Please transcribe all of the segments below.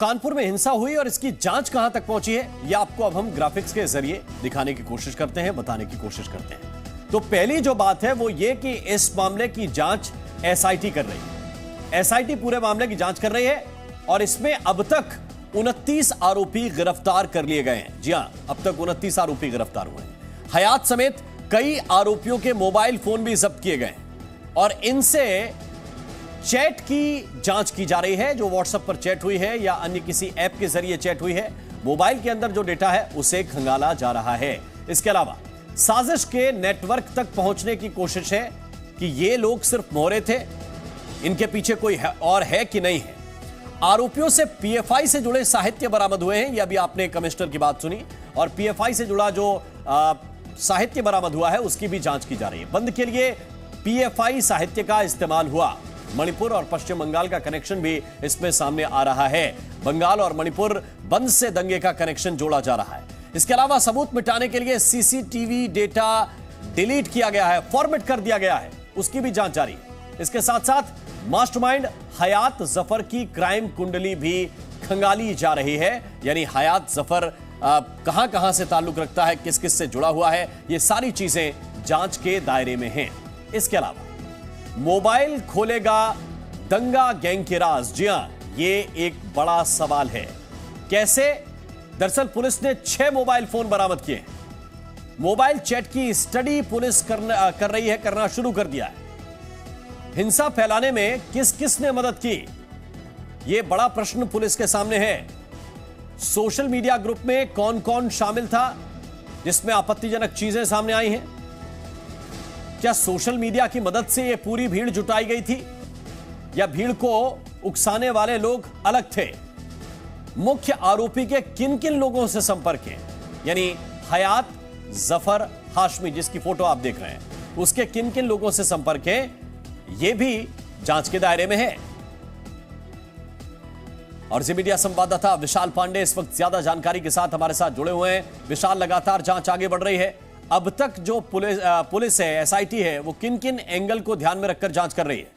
कानपुर में हिंसा हुई और इसकी जांच कहां तक पहुंची है, यह आपको अब हम ग्राफिक्स के जरिए दिखाने की कोशिश करते हैं, बताने की कोशिश करते हैं। तो पहली जो बात है वो ये कि इस मामले की जांच एसआईटी कर रही है। एसआईटी पूरे मामले की जांच कर रही है और इसमें अब तक 29 आरोपी गिरफ्तार कर लिए गए हैं। जी हां, अब तक 29 आरोपी गिरफ्तार हुए हैं। हयात समेत कई आरोपियों के मोबाइल फोन भी जब्त किए गए और इनसे चैट की जांच की जा रही है। जो व्हाट्सएप पर चैट हुई है या अन्य किसी ऐप के जरिए चैट हुई है, मोबाइल के अंदर जो डेटा है उसे खंगाला जा रहा है। इसके अलावा साजिश के नेटवर्क तक पहुंचने की कोशिश है कि ये लोग सिर्फ मोहरे थे, इनके पीछे कोई और है कि नहीं है। आरोपियों से पीएफआई से जुड़े साहित्य बरामद हुए हैं। यह भी आपने कमिश्नर की बात सुनी और पीएफआई से जुड़ा जो साहित्य बरामद हुआ है उसकी भी जांच की जा रही है। बंद के लिए पीएफआई साहित्य का इस्तेमाल हुआ। मणिपुर और पश्चिम बंगाल का कनेक्शन भी इसमें सामने आ रहा है। बंगाल और मणिपुर बंद से दंगे का कनेक्शन जोड़ा जा रहा है। इसके अलावा सबूत मिटाने के लिए सीसीटीवी डेटा डिलीट किया गया है, फॉर्मेट कर दिया गया है, उसकी भी जांच जारी है। इसके साथ साथ मास्टरमाइंड हयात जफर की क्राइम कुंडली भी खंगाली जा रही है। यानी हयात जफर कहां से ताल्लुक रखता है, किस किस से जुड़ा हुआ है, ये सारी चीजें जांच के दायरे में हैं। इसके अलावा मोबाइल खोलेगा दंगा गैंग के राज। जी हां, ये एक बड़ा सवाल है। कैसे? दरअसल पुलिस ने 6 मोबाइल फोन बरामद किए। मोबाइल चैट की स्टडी पुलिस करना शुरू कर दिया है। हिंसा फैलाने में किस किस ने मदद की, यह बड़ा प्रश्न पुलिस के सामने है। सोशल मीडिया ग्रुप में कौन कौन शामिल था जिसमें आपत्तिजनक चीजें सामने आई हैं? क्या सोशल मीडिया की मदद से यह पूरी भीड़ जुटाई गई थी या भीड़ को उकसाने वाले लोग अलग थे? मुख्य आरोपी के किन किन लोगों से संपर्क है, यानी हयात जफर हाशमी जिसकी फोटो आप देख रहे हैं, उसके किन किन लोगों से संपर्क है, यह भी जांच के दायरे में है। और जी मीडिया संवाददाता विशाल पांडे इस वक्त ज्यादा जानकारी के साथ हमारे साथ जुड़े हुए हैं। विशाल, लगातार जांच आगे बढ़ रही है। अब तक जो पुलिस है, एसआईटी है, वो किन किन एंगल को ध्यान में रखकर जांच कर रही है?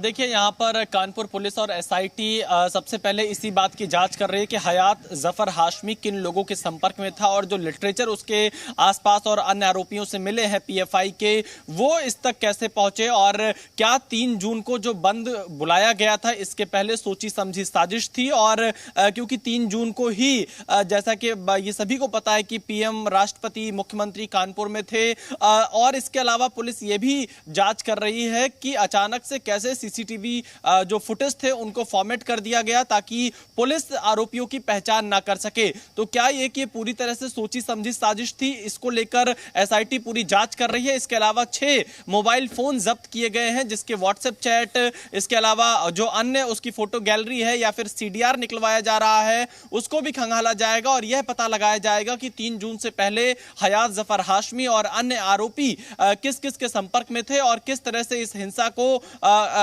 देखिए, यहाँ पर कानपुर पुलिस और एसआईटी सबसे पहले इसी बात की जांच कर रही है कि हयात जफर हाशमी किन लोगों के संपर्क में था और जो लिटरेचर उसके आसपास और अन्य आरोपियों से मिले हैं पीएफआई के, वो इस तक कैसे पहुंचे और क्या 3 जून को जो बंद बुलाया गया था इसके पहले सोची समझी साजिश थी। और क्योंकि 3 जून को ही जैसा कि ये सभी को पता है कि पीएम, राष्ट्रपति, मुख्यमंत्री कानपुर में थे। और इसके अलावा पुलिस ये भी जांच कर रही है कि अचानक से कैसे सीसीटीवी जो फुटेज थे उनको फॉर्मेट कर दिया गया ताकि पुलिस आरोपियों की पहचान ना कर सके। तो क्या ये कि पूरी तरह से सोची समझी साजिश थी, इसको लेकर एसआईटी पूरी जांच कर रही है। इसके अलावा 6 मोबाइल फोन जब्त किए गए हैं जिसके व्हाट्सएप चैट, इसके अलावा जो अन्य उसकी फोटो गैलरी है या फिर सीडीआर निकलवाया जा रहा है उसको भी खंगाला जाएगा और यह पता लगाया जाएगा कि 3 जून से पहले हयात जफर हाशमी और अन्य आरोपी किस किस के संपर्क में थे और किस तरह से इस हिंसा को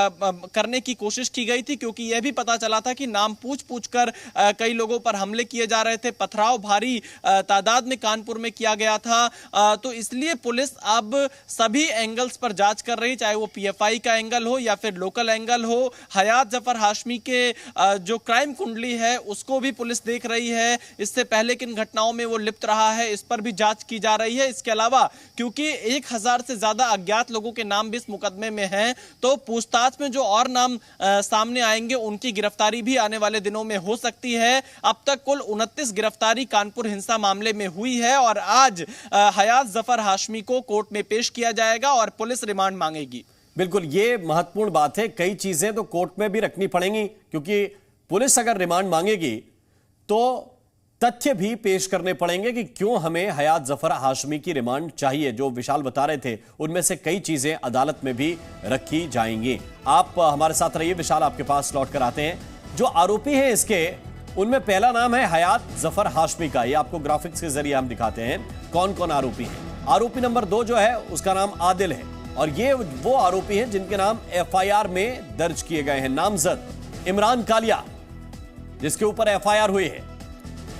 करने की कोशिश की गई थी। क्योंकि यह भी पता चला था कि नाम पूछ कर कई लोगों पर हमले किए जा रहे थे, पथराव भारी तादाद में कानपुर में किया गया था। तो इसलिए पुलिस अब सभी एंगल्स पर जांच कर रही, चाहे वो पीएफआई का एंगल हो या फिर लोकल एंगल हो। हयात जफर हाशमी के जो क्राइम कुंडली है उसको भी पुलिस देख रही है, इससे पहले किन घटनाओं में वो लिप्त रहा है इस पर भी जांच की जा रही है। इसके अलावा क्योंकि 1000 से ज्यादा अज्ञात लोगों के नाम भी इस मुकदमे में हैं, तो पूछताछ में जो और नाम सामने आएंगे उनकी गिरफ्तारी भी आने वाले दिनों में हो सकती है। अब तक कुल 29 गिरफ्तारी कानपुर हिंसा मामले में हुई है और आज हयात जफर हाशमी को कोर्ट में पेश किया जाएगा और पुलिस रिमांड मांगेगी। बिल्कुल, ये महत्वपूर्ण बात है। कई चीजें तो कोर्ट में भी रखनी पड़ेंगी क्योंकि पुलिस अगर रिमांड मांगेगी तो तथ्य भी पेश करने पड़ेंगे कि क्यों हमें हयात जफर हाशमी की रिमांड चाहिए। जो विशाल बता रहे थे उनमें से कई चीजें अदालत में भी रखी जाएंगी। आप हमारे साथ रहिए, विशाल आपके पास लौट कर आते हैं। जो आरोपी हैं इसके, उनमें पहला नाम है हयात जफर हाशमी का। ये आपको ग्राफिक्स के जरिए हम दिखाते हैं कौन कौन आरोपी हैं। आरोपी नंबर 2 जो है उसका नाम आदिल है और ये वो आरोपी हैं जिनके नाम एफआईआर में दर्ज किए गए हैं। नामजद इमरान कालिया जिसके ऊपर एफआईआर हुई है।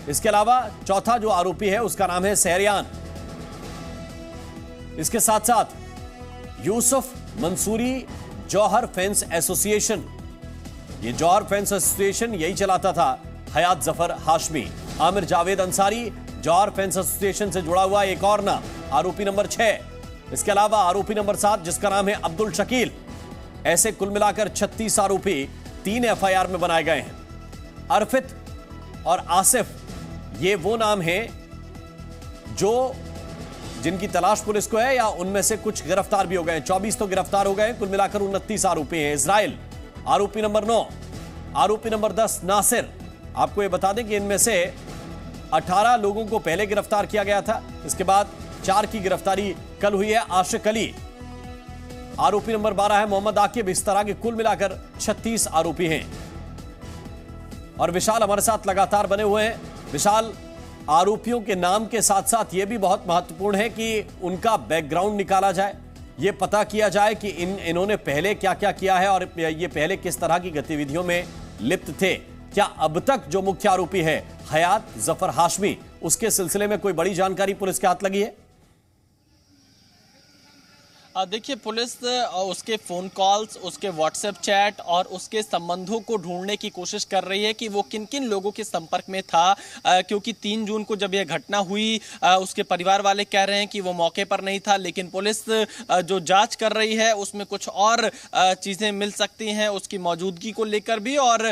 इसके अलावा चौथा जो आरोपी है उसका नाम है सहरियान। इसके साथ साथ यूसुफ मंसूरी जौहर फेंस एसोसिएशन, ये जौहर फैंस एसोसिएशन यही चलाता था हयात जफर हाशमी। आमिर जावेद अंसारी जौहर फैंस एसोसिएशन से जुड़ा हुआ एक और नाम, आरोपी नंबर 6। इसके अलावा आरोपी नंबर 7 जिसका नाम है अब्दुल शकील। ऐसे कुल मिलाकर 36 आरोपी 3 एफआईआर में बनाए गए हैं। अरफित और आसिफ ये वो नाम हैं जो जिनकी तलाश पुलिस को है, या उनमें से कुछ गिरफ्तार भी हो गए। 24 तो गिरफ्तार हो गए। कुल मिलाकर 29 आरोपी हैं। इजराइल आरोपी नंबर 9, आरोपी नंबर 10 नासिर। आपको यह बता दें कि इनमें से 18 लोगों को पहले गिरफ्तार किया गया था। इसके बाद 4 की गिरफ्तारी कल हुई है। आशिक अली आरोपी नंबर 12 है। मोहम्मद आकिब। इस तरह के कुल मिलाकर 36 आरोपी हैं। और विशाल हमारे साथ लगातार बने हुए हैं। विशाल, आरोपियों के नाम के साथ साथ यह भी बहुत महत्वपूर्ण है कि उनका बैकग्राउंड निकाला जाए, यह पता किया जाए कि इन्होंने पहले क्या क्या किया है और ये पहले किस तरह की गतिविधियों में लिप्त थे। क्या अब तक जो मुख्य आरोपी है हयात जफर हाशमी, उसके सिलसिले में कोई बड़ी जानकारी पुलिस के हाथ लगी है? देखिए, पुलिस उसके फ़ोन कॉल्स, उसके व्हाट्सएप चैट और उसके संबंधों को ढूंढने की कोशिश कर रही है कि वो किन किन लोगों के संपर्क में था, क्योंकि 3 जून को जब यह घटना हुई उसके परिवार वाले कह रहे हैं कि वो मौके पर नहीं था, लेकिन पुलिस जो जांच कर रही है उसमें कुछ और चीज़ें मिल सकती हैं उसकी मौजूदगी को लेकर भी, और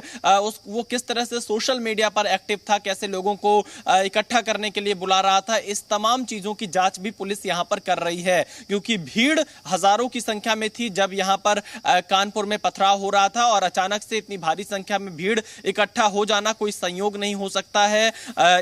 वो किस तरह से सोशल मीडिया पर एक्टिव था, कैसे लोगों को इकट्ठा करने के लिए बुला रहा था, इस तमाम चीज़ों की जाँच भी पुलिस यहाँ पर कर रही है। क्योंकि भीड़ हजारों की संख्या में थी जब यहां पर कानपुर में पथराव हो रहा था, और अचानक से इतनी भारी संख्या में भीड़ इकट्ठा हो जाना कोई संयोग नहीं हो सकता है।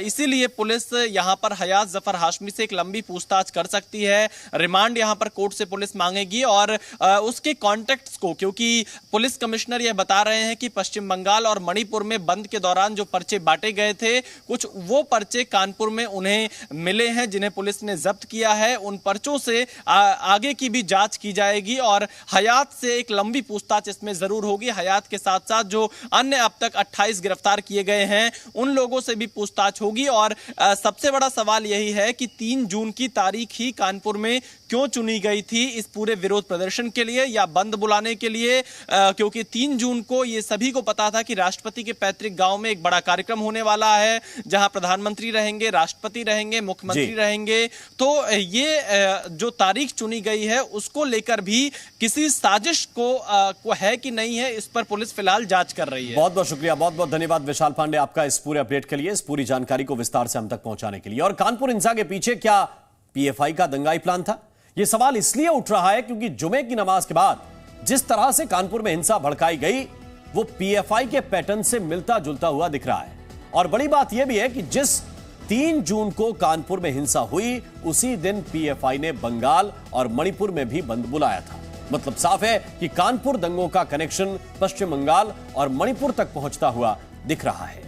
इसीलिए पुलिस यहां पर हयात जफर हाशमी से एक लंबी पूछताछ कर सकती है। रिमांड यहां पर कोर्ट से पुलिस मांगेगी, और उसके कॉन्टेक्ट्स को, क्योंकि पुलिस कमिश्नर यह बता रहे हैं कि पश्चिम बंगाल और मणिपुर में बंद के दौरान जो पर्चे बांटे गए थे, कुछ वो पर्चे कानपुर में उन्हें मिले हैं जिन्हें पुलिस ने जब्त किया है। उन पर्चों से आगे की भी जांच की जाएगी, और हयात से एक लंबी पूछताछ इसमें जरूर होगी। हयात के साथ साथ जो अन्य अब तक 28 गिरफ्तार किए गए हैं उन लोगों से भी पूछताछ होगी। और सबसे बड़ा सवाल यही है कि 3 जून की तारीख ही कानपुर में क्यों चुनी गई थी, इस पूरे विरोध प्रदर्शन के लिए या बंद बुलाने के लिए? क्योंकि 3 जून को ये सभी को पता था कि राष्ट्रपति के पैतृक गांव में एक बड़ा कार्यक्रम होने वाला है, जहां प्रधानमंत्री रहेंगे, राष्ट्रपति रहेंगे, मुख्यमंत्री रहेंगे। तो ये जो तारीख चुनी गई है उसको लेकर भी किसी साजिश को है कि नहीं है, इस पर पुलिस फिलहाल जांच कर रही है। बहुत बहुत शुक्रिया, बहुत बहुत धन्यवाद विशाल पांडे आपका इस पूरे अपडेट के लिए, इस पूरी जानकारी को विस्तार से हम तक पहुंचाने के लिए। और कानपुर हिंसा के पीछे क्या पीएफआई का दंगाई प्लान था? यह सवाल इसलिए उठ रहा है क्योंकि जुमे की नमाज के बाद जिस तरह से कानपुर में हिंसा भड़काई गई वो पीएफआई के पैटर्न से मिलता जुलता हुआ दिख रहा है। और बड़ी बात यह भी है कि जिस 3 जून को कानपुर में हिंसा हुई उसी दिन पीएफआई ने बंगाल और मणिपुर में भी बंद बुलाया था। मतलब साफ है कि कानपुर दंगों का कनेक्शन पश्चिम बंगाल और मणिपुर तक पहुंचता हुआ दिख रहा है।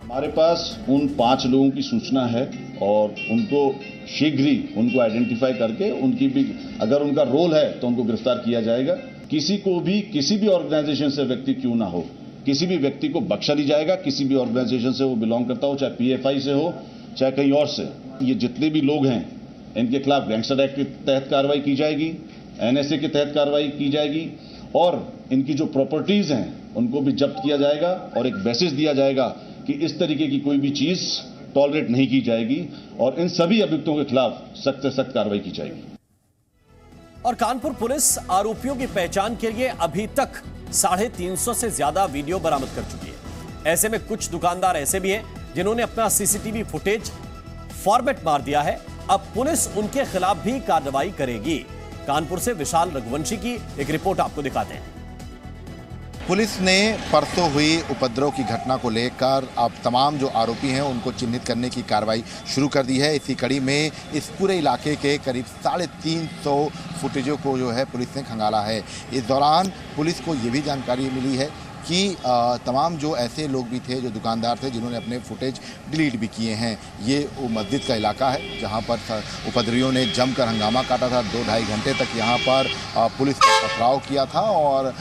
हमारे पास उन 5 लोगों की सूचना है और उनको शीघ्र ही उनको आइडेंटिफाई करके उनकी भी, अगर उनका रोल है तो उनको गिरफ्तार किया जाएगा। किसी को भी, किसी भी ऑर्गेनाइजेशन से व्यक्ति क्यों ना हो, किसी भी व्यक्ति को बख्शा नहीं जाएगा। किसी भी ऑर्गेनाइजेशन से वो बिलोंग करता हो, चाहे पीएफआई से हो चाहे कहीं और से। ये जितने भी लोग हैं इनके खिलाफ गैंगस्टर एक्ट के तहत कार्रवाई की जाएगी, एनएसए के तहत कार्रवाई की जाएगी, और इनकी जो प्रॉपर्टीज हैं उनको भी जब्त किया जाएगा, और एक मैसेज दिया जाएगा कि इस तरीके की कोई भी चीज टॉलरेट नहीं की जाएगी, और इन सभी अभियुक्तों के खिलाफ सख्त से सख्त कार्रवाई की जाएगी। और कानपुर पुलिस आरोपियों की पहचान के लिए अभी तक 350 से ज्यादा वीडियो बरामद कर चुकी है। ऐसे में कुछ दुकानदार ऐसे भी हैं जिन्होंने अपना सीसीटीवी फुटेज फॉर्मेट मार दिया है। अब पुलिस उनके खिलाफ भी कार्रवाई करेगी। कानपुर से विशाल रघुवंशी की एक रिपोर्ट आपको दिखाते हैं। पुलिस ने परसों हुई उपद्रव की घटना को लेकर अब तमाम जो आरोपी हैं उनको चिन्हित करने की कार्रवाई शुरू कर दी है। इसी कड़ी में इस पूरे इलाके के करीब 350 फुटेजों को जो है पुलिस ने खंगाला है। इस दौरान पुलिस को ये भी जानकारी मिली है कि तमाम जो ऐसे लोग भी थे, जो दुकानदार थे, जिन्होंने अपने फुटेज डिलीट भी किए हैं। ये वो मस्जिद का इलाका है जहां पर उपद्रवियों ने जमकर हंगामा काटा था। 2-2.5 घंटे तक यहां पर पुलिस ने पथराव किया था, और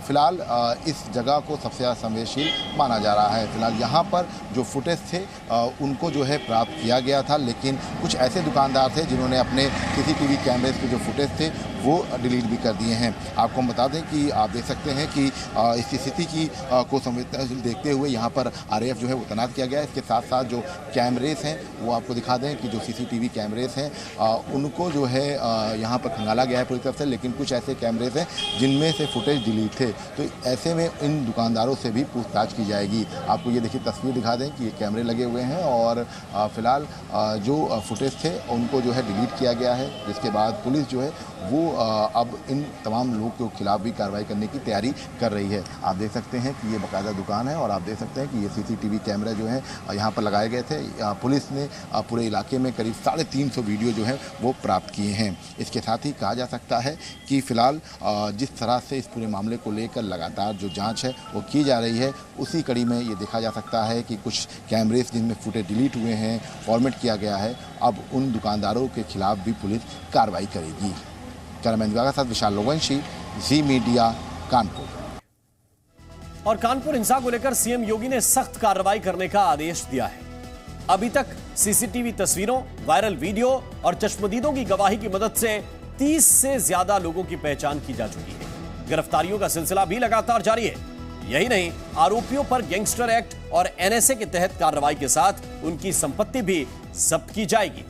फिलहाल इस जगह को सबसे ज़्यादा संवेदनशील माना जा रहा है। फिलहाल यहाँ पर जो फुटेज थे उनको जो है प्राप्त किया गया था, लेकिन कुछ ऐसे दुकानदार थे जिन्होंने अपने सीसीटीवी कैमरे के जो फुटेज थे वो डिलीट भी कर दिए हैं। आपको हम बता दें कि आप देख सकते हैं कि इस स्थिति की को संवेदनशील देखते हुए यहाँ पर RAF जो है वो तैनात किया गया है। इसके साथ साथ जो कैमरेस हैं वो आपको दिखा दें कि जो CCTV कैमरेस हैं उनको जो है यहाँ पर खंगाला गया है पूरी तरफ से, लेकिन कुछ ऐसे कैमरेस हैं जिनमें से फुटेज डिलीट थे, तो ऐसे में इन दुकानदारों से भी पूछताछ की जाएगी। आपको ये देखिए तस्वीर दिखा दें कि ये कैमरे लगे हुए हैं और फिलहाल जो फुटेज थे उनको जो है डिलीट किया गया है, जिसके बाद पुलिस जो है वो अब इन तमाम लोगों के खिलाफ भी कार्रवाई करने की तैयारी कर रही है। आप देख सकते हैं कि ये बाकायदा दुकान है और आप देख सकते हैं कि ये CCTV कैमरे जो हैं यहाँ पर लगाए गए थे। पुलिस ने पूरे इलाके में करीब 350 वीडियो जो है वो प्राप्त किए हैं। इसके साथ ही कहा जा सकता है कि फ़िलहाल जिस तरह से इस पूरे मामले को लेकर लगातार जो जांच है वो की जा रही है, उसी कड़ी में ये देखा जा सकता है कि कुछ कैमरेस जिनमें फुटेज डिलीट हुए हैं, फॉर्मेट किया गया है, अब उन दुकानदारों के खिलाफ भी पुलिस कार्रवाई करेगी। कैमरामैन के साथ विशाल लोगवंशी, जी मीडिया, कानपुर। और कानपुर हिंसा को लेकर CM योगी ने सख्त कार्रवाई करने का आदेश दिया है। अभी तक CCTV तस्वीरों, वायरल वीडियो और चश्मदीदों की गवाही की मदद से 30 से ज्यादा लोगों की पहचान की जा चुकी है। गिरफ्तारियों का सिलसिला भी लगातार जारी है। यही नहीं, आरोपियों पर गैंगस्टर एक्ट और NSA के तहत कार्रवाई के साथ उनकी संपत्ति भी जब्त की जाएगी।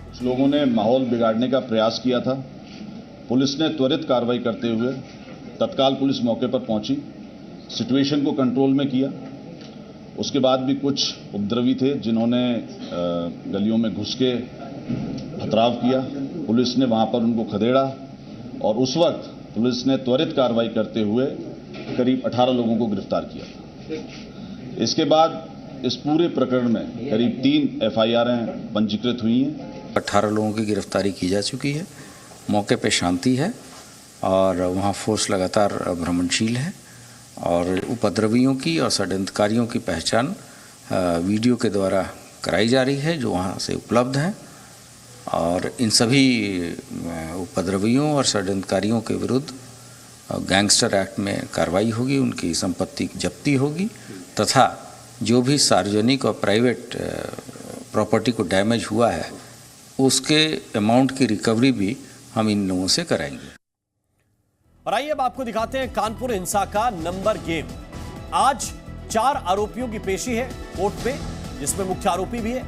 कुछ लोगों ने माहौल बिगाड़ने का प्रयास किया था। पुलिस ने त्वरित कार्रवाई करते हुए तत्काल पुलिस मौके पर पहुंची, सिचुएशन को कंट्रोल में किया। उसके बाद भी कुछ उपद्रवी थे जिन्होंने गलियों में घुस के पथराव किया। पुलिस ने वहां पर उनको खदेड़ा और उस वक्त पुलिस ने त्वरित कार्रवाई करते हुए करीब 18 लोगों को गिरफ्तार किया। इसके बाद इस पूरे प्रकरण में करीब 3 FIR पंजीकृत हुई हैं। 18 लोगों की गिरफ्तारी की जा चुकी है। मौके पे शांति है और वहाँ फोर्स लगातार भ्रमणशील है और उपद्रवियों की और षड्यंत्रकारियों की पहचान वीडियो के द्वारा कराई जा रही है जो वहाँ से उपलब्ध हैं और इन सभी उपद्रवियों और षड्यंत्रकारियों के विरुद्ध गैंगस्टर एक्ट में कार्रवाई होगी, उनकी संपत्ति जब्ती होगी तथा जो भी सार्वजनिक और प्राइवेट प्रॉपर्टी को डैमेज हुआ है उसके अमाउंट की रिकवरी भी हम इन लोगों से कराएंगे। और आइए अब आपको दिखाते हैं कानपुर हिंसा का नंबर गेम। आज 4 आरोपियों की पेशी है कोर्ट पे, जिसमें मुख्य आरोपी भी है।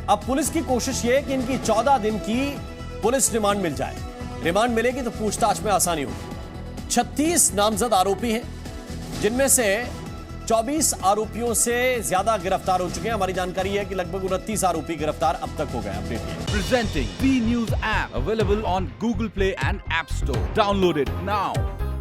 अब पुलिस की कोशिश ये है कि इनकी 14 दिन की पुलिस रिमांड मिल जाए। रिमांड मिलेगी तो पूछताछ में आसानी होगी। 36 नामजद आरोपी हैं, जिनमें से 24 आरोपियों से ज्यादा गिरफ्तार हो चुके हैं। हमारी जानकारी है कि लगभग 29 आरोपी गिरफ्तार अब तक हो गए हैं। Presenting B News app available on Google Play and App Store. Download it now.